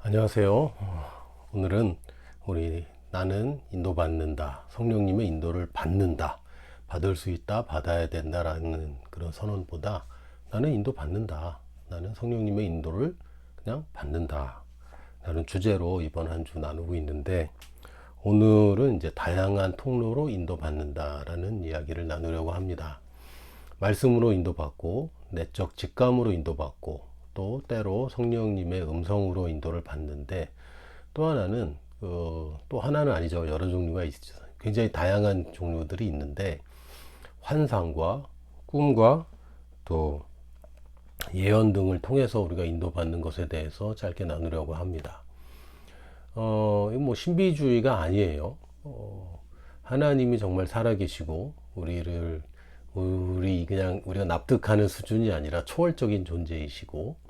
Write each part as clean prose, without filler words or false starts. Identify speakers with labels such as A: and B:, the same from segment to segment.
A: 안녕하세요. 오늘은 나는 인도받는다. 성령님의 인도를 받는다. 받을 수 있다. 받아야 된다라는 그런 선언보다 나는 인도받는다. 나는 성령님의 인도를 그냥 받는다. 라는 주제로 이번 한 주 나누고 있는데, 오늘은 이제 다양한 통로로 인도받는다라는 이야기를 나누려고 합니다. 말씀으로 인도받고, 내적 직감으로 인도받고, 또 때로 성령님의 음성으로 인도를 받는데, 또 하나는 또 하나는 아니죠. 여러 종류가 있죠. 굉장히 다양한 종류들이 있는데, 환상과 꿈과 또 예언 등을 통해서 우리가 인도받는 것에 대해서 짧게 나누려고 합니다. 이거 뭐 신비주의가 아니에요. 하나님이 정말 살아계시고 우리가 납득하는 수준이 아니라 초월적인 존재이시고,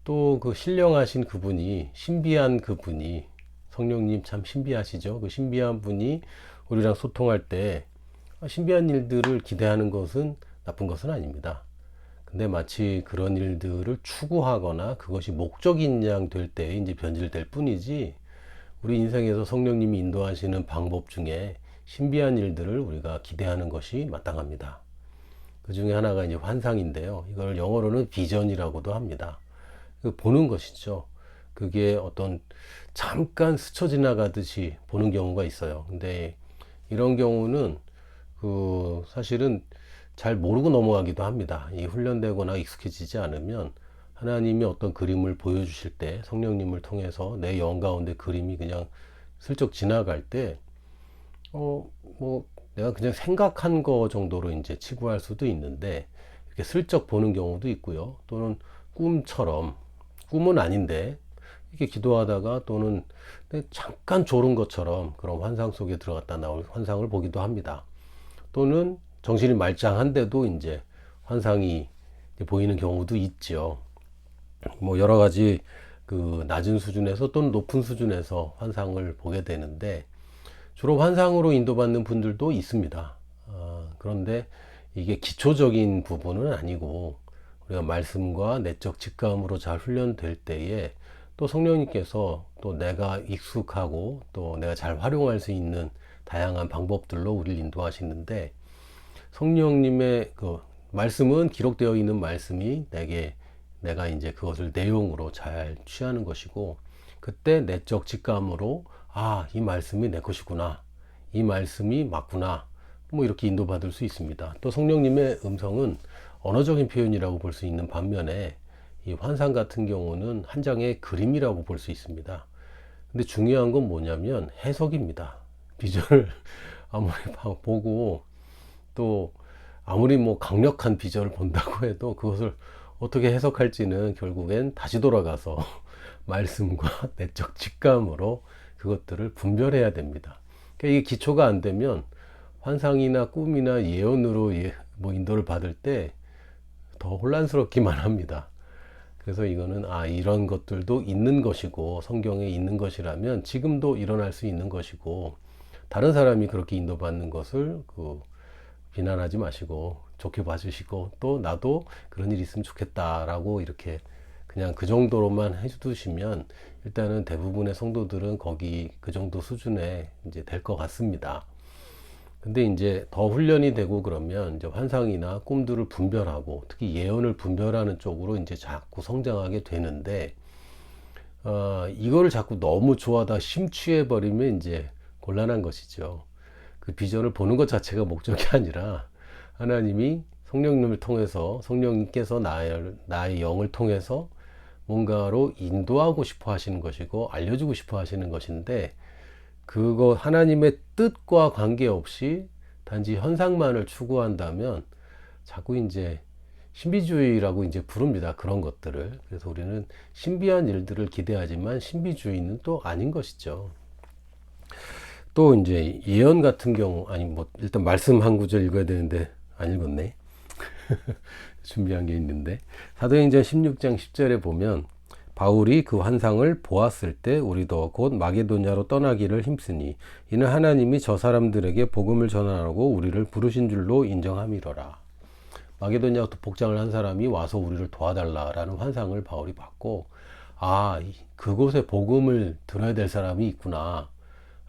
A: 또 그 신령하신 그분이, 신비한 그분이, 성령님 참 신비하시죠. 그 신비한 분이 우리랑 소통할 때 신비한 일들을 기대하는 것은 나쁜 것은 아닙니다. 근데 마치 그런 일들을 추구하거나 그것이 목적인 양 될 때 이제 변질될 뿐이지, 우리 인생에서 성령님이 인도하시는 방법 중에 신비한 일들을 우리가 기대하는 것이 마땅합니다. 그 중에 하나가 이제 환상인데요. 이걸 영어로는 비전이라고도 합니다. 보는 것이죠. 그게 어떤 잠깐 스쳐 지나가듯이 보는 경우가 있어요. 근데 이런 경우는 사실은 잘 모르고 넘어가기도 합니다. 이 훈련되거나 익숙해지지 않으면 하나님이 어떤 그림을 보여주실 때, 성령님을 통해서 내 영 가운데 그림이 그냥 슬쩍 지나갈 때, 뭐 내가 그냥 생각한 거 정도로 이제 치부할 수도 있는데, 이렇게 슬쩍 보는 경우도 있고요. 또는 꿈처럼, 꿈은 아닌데 이렇게 기도하다가, 또는 잠깐 졸은 것처럼 그런 환상 속에 들어갔다 나올 환상을 보기도 합니다. 또는 정신이 말짱한데도 이제 환상이 보이는 경우도 있죠. 뭐 여러 가지 그 낮은 수준에서 또는 높은 수준에서 환상을 보게 되는데, 주로 환상으로 인도받는 분들도 있습니다. 그런데 이게 기초적인 부분은 아니고, 우리가 말씀과 내적 직감으로 잘 훈련될 때에 또 성령님께서 또 내가 익숙하고 또 내가 잘 활용할 수 있는 다양한 방법들로 우리를 인도하시는데, 성령님의 그 말씀은 기록되어 있는 말씀이 내가 이제 그것을 내용으로 잘 취하는 것이고, 그때 내적 직감으로 이 말씀이 내 것이구나, 이 말씀이 맞구나, 뭐 이렇게 인도받을 수 있습니다. 또 성령님의 음성은 언어적인 표현이라고 볼 수 있는 반면에, 이 환상 같은 경우는 한 장의 그림이라고 볼 수 있습니다. 근데 중요한 건 뭐냐면 해석입니다. 비전을 아무리 보고, 또 아무리 뭐 강력한 비전을 본다고 해도 그것을 어떻게 해석할지는 결국엔 다시 돌아가서 말씀과 내적 직감으로 그것들을 분별해야 됩니다. 그러니까 이게 기초가 안 되면 환상이나 꿈이나 예언으로 뭐 인도를 받을 때 더 혼란스럽기만 합니다. 그래서 이거는 이런 것들도 있는 것이고, 성경에 있는 것이라면 지금도 일어날 수 있는 것이고, 다른 사람이 그렇게 인도받는 것을 비난하지 마시고 좋게 봐주시고, 또 나도 그런 일이 있으면 좋겠다라고 이렇게 그냥 그 정도로만 해두시면, 일단은 대부분의 성도들은 거기 그 정도 수준에 이제 될 것 같습니다. 근데 이제 더 훈련이 되고 그러면 이제 환상이나 꿈들을 분별하고, 특히 예언을 분별하는 쪽으로 이제 자꾸 성장하게 되는데, 이거를 자꾸 너무 좋아하다 심취해 버리면 이제 곤란한 것이죠. 그 비전을 보는 것 자체가 목적이 아니라, 하나님이 성령님을 통해서, 성령님께서 나의 영을 통해서 뭔가로 인도하고 싶어 하시는 것이고, 알려주고 싶어 하시는 것인데, 그거 하나님의 뜻과 관계없이 단지 현상만을 추구한다면 자꾸 이제 신비주의라고 이제 부릅니다. 그런 것들을. 그래서 우리는 신비한 일들을 기대하지만 신비주의는 또 아닌 것이죠. 또 이제 예언 같은 경우, 일단 말씀 한 구절 읽어야 되는데 안 읽었네. 준비한 게 있는데, 사도행전 16장 10절에 보면, 바울이 그 환상을 보았을 때 우리도 곧 마게도냐로 떠나기를 힘쓰니 이는 하나님이 저 사람들에게 복음을 전하라고 우리를 부르신 줄로 인정함이로라. 마게도냐 복장을 한 사람이 와서 우리를 도와달라라는 환상을 바울이 받고, 그곳에 복음을 들어야 될 사람이 있구나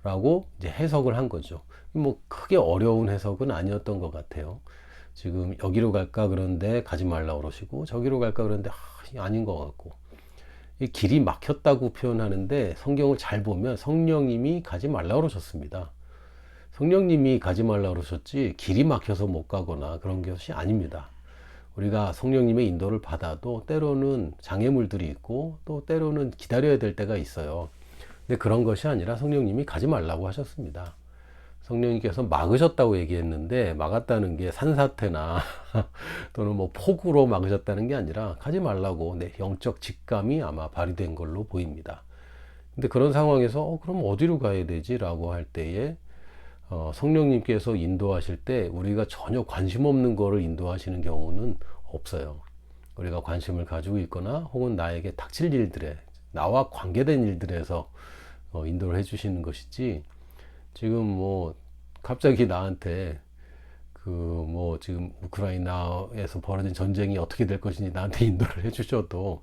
A: 라고 이제 해석을 한 거죠. 뭐 크게 어려운 해석은 아니었던 것 같아요. 지금 여기로 갈까 그러는데 가지 말라고 그러시고, 저기로 갈까 그러는데 아닌 것 같고, 이 길이 막혔다고 표현하는데 성경을 잘 보면 성령님이 가지 말라고 그러셨습니다. 성령님이 가지 말라고 그러셨지 길이 막혀서 못 가거나 그런 것이 아닙니다. 우리가 성령님의 인도를 받아도 때로는 장애물들이 있고 또 때로는 기다려야 될 때가 있어요. 근데 그런 것이 아니라 성령님이 가지 말라고 하셨습니다. 성령님께서 막으셨다고 얘기했는데, 막았다는 게 산사태나 또는 뭐 폭우로 막으셨다는 게 아니라 가지 말라고 영적 직감이 아마 발휘된 걸로 보입니다. 근데 그런 상황에서 그럼 어디로 가야 되지? 라고 할 때에 성령님께서 인도하실 때 우리가 전혀 관심 없는 거를 인도하시는 경우는 없어요. 우리가 관심을 가지고 있거나 혹은 나에게 닥칠 일들에, 나와 관계된 일들에서 인도를 해주시는 것이지, 지금 뭐 갑자기 나한테 뭐 지금 우크라이나에서 벌어진 전쟁이 어떻게 될 것인지 나한테 인도를 해주셔도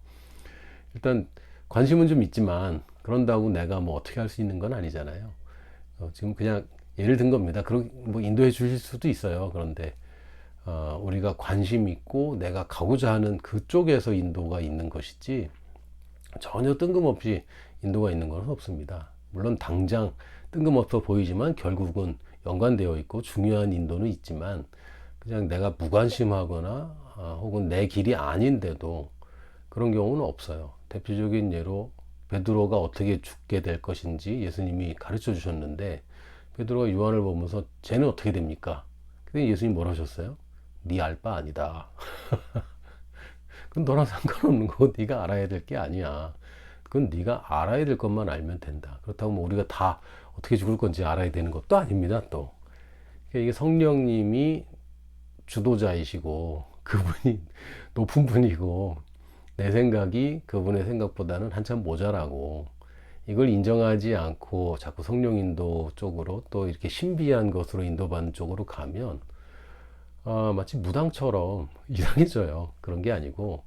A: 일단 관심은 좀 있지만 그런다고 내가 뭐 어떻게 할 수 있는 건 아니잖아요. 지금 그냥 예를 든 겁니다. 그런 뭐 인도해 주실 수도 있어요. 그런데 우리가 관심 있고 내가 가고자 하는 그쪽에서 인도가 있는 것이지, 전혀 뜬금없이 인도가 있는 건 없습니다. 물론 당장 뜬금없어 보이지만 결국은 연관되어 있고 중요한 인도는 있지만, 그냥 내가 무관심하거나 혹은 내 길이 아닌데도 그런 경우는 없어요. 대표적인 예로 베드로가 어떻게 죽게 될 것인지 예수님이 가르쳐 주셨는데, 베드로가 요한을 보면서 쟤는 어떻게 됩니까? 근데 예수님이 뭐라 하셨어요? 네 알 바 아니다. 그건 너랑 상관없는 거고 네가 알아야 될 게 아니야. 그건 네가 알아야 될 것만 알면 된다. 그렇다고 뭐 우리가 다 어떻게 죽을 건지 알아야 되는 것도 아닙니다. 또 이게 성령님이 주도자이시고 그분이 높은 분이고 내 생각이 그분의 생각보다는 한참 모자라고, 이걸 인정하지 않고 자꾸 성령 인도 쪽으로 또 이렇게 신비한 것으로 인도받는 쪽으로 가면 마치 무당처럼 이상해져요. 그런 게 아니고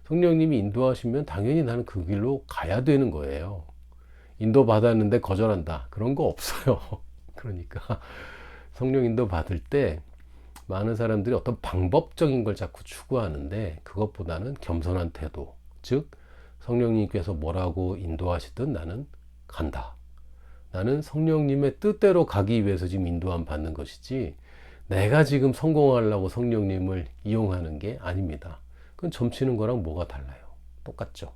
A: 성령님이 인도하시면 당연히 나는 그 길로 가야 되는 거예요. 인도받았는데 거절한다, 그런 거 없어요. 그러니까 성령 인도 받을 때 많은 사람들이 어떤 방법적인 걸 자꾸 추구하는데, 그것보다는 겸손한 태도, 즉 성령님께서 뭐라고 인도하시든 나는 간다. 나는 성령님의 뜻대로 가기 위해서 지금 인도함 받는 것이지 내가 지금 성공하려고 성령님을 이용하는 게 아닙니다. 그건 점치는 거랑 뭐가 달라요? 똑같죠.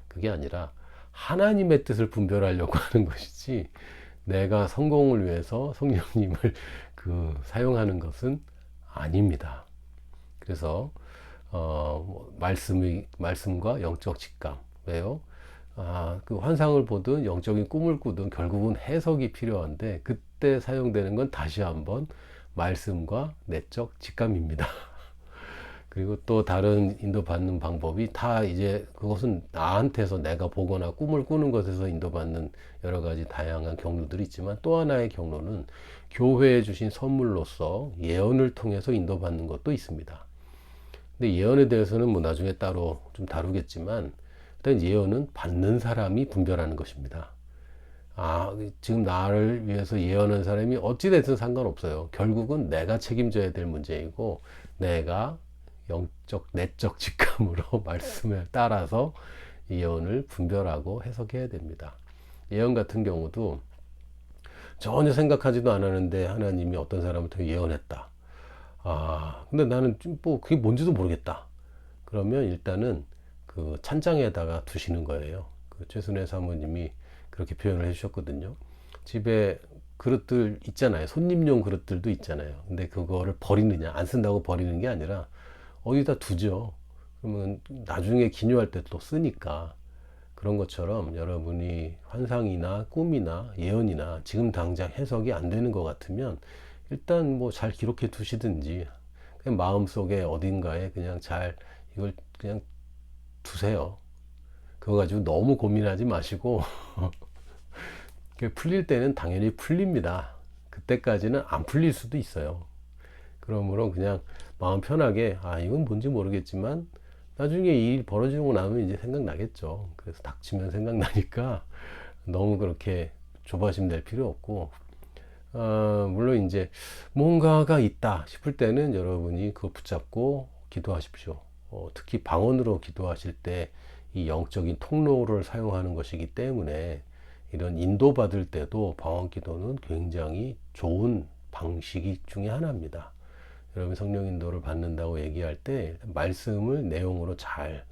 A: 그게 아니라 하나님의 뜻을 분별하려고 하는 것이지 내가 성공을 위해서 성령님을 사용하는 것은 아닙니다. 그래서 말씀과 영적 직감, 왜요? 그 환상을 보든 영적인 꿈을 꾸든 결국은 해석이 필요한데, 그때 사용되는 건 다시 한번 말씀과 내적 직감입니다. 그리고 또 다른 인도받는 방법이 다 이제 그것은 나한테서 내가 보거나 꿈을 꾸는 것에서 인도받는 여러 가지 다양한 경로들이 있지만, 또 하나의 경로는 교회에 주신 선물로서 예언을 통해서 인도받는 것도 있습니다. 근데 예언에 대해서는 뭐 나중에 따로 좀 다루겠지만, 일단 예언은 받는 사람이 분별하는 것입니다. 지금 나를 위해서 예언한 사람이 어찌됐든 상관없어요. 결국은 내가 책임져야 될 문제이고, 내가 영적, 내적 직감으로 말씀에 따라서 예언을 분별하고 해석해야 됩니다. 예언 같은 경우도 전혀 생각하지도 않았는데 하나님이 어떤 사람을 통해 예언했다. 근데 나는 뭐 그게 뭔지도 모르겠다. 그러면 일단은 그 찬장에다가 두시는 거예요. 최순애 사모님이 그렇게 표현을 해주셨거든요. 집에 그릇들 있잖아요. 손님용 그릇들도 있잖아요. 근데 그거를 버리느냐, 안 쓴다고 버리는 게 아니라 어디다 두죠. 그러면 나중에 기념할 때 또 쓰니까. 그런 것처럼 여러분이 환상이나 꿈이나 예언이나 지금 당장 해석이 안 되는 것 같으면 일단 뭐 잘 기록해 두시든지, 그냥 마음속에 어딘가에 그냥 잘 이걸 그냥 두세요. 그거 가지고 너무 고민하지 마시고 풀릴 때는 당연히 풀립니다. 그때까지는 안 풀릴 수도 있어요. 그러므로 그냥 마음 편하게 이건 뭔지 모르겠지만 나중에 이 일 벌어지고 나면 이제 생각나겠죠. 그래서 닥치면 생각나니까 너무 그렇게 조바심 낼 필요 없고, 물론 이제 뭔가가 있다 싶을 때는 여러분이 그거 붙잡고 기도하십시오. 특히 방언으로 기도하실 때 이 영적인 통로를 사용하는 것이기 때문에 이런 인도받을 때도 방언 기도는 굉장히 좋은 방식이 중에 하나입니다. 여러분 성령 인도를 받는다고 얘기할 때 말씀을 내용으로 잘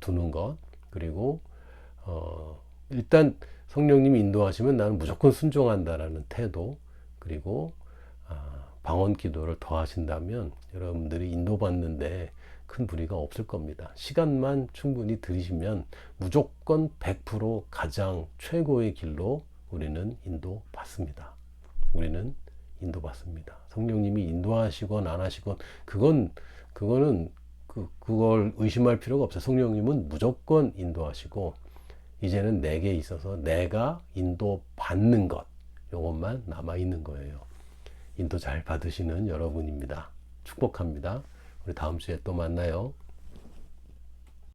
A: 두는 것, 그리고 일단 성령님이 인도하시면 나는 무조건 순종한다라는 태도, 그리고 방언 기도를 더 하신다면 여러분들이 인도받는데 큰 무리가 없을 겁니다. 시간만 충분히 들이시면 무조건 100% 가장 최고의 길로 우리는 인도받습니다. 우리는 인도받습니다. 성령님이 인도하시건 안 하시건 그거는 그걸 의심할 필요가 없어요. 성령님은 무조건 인도하시고, 이제는 내게 있어서 내가 인도받는 것, 요것만 남아있는 거예요. 인도 잘 받으시는 여러분입니다. 축복합니다. 우리 다음 주에 또 만나요.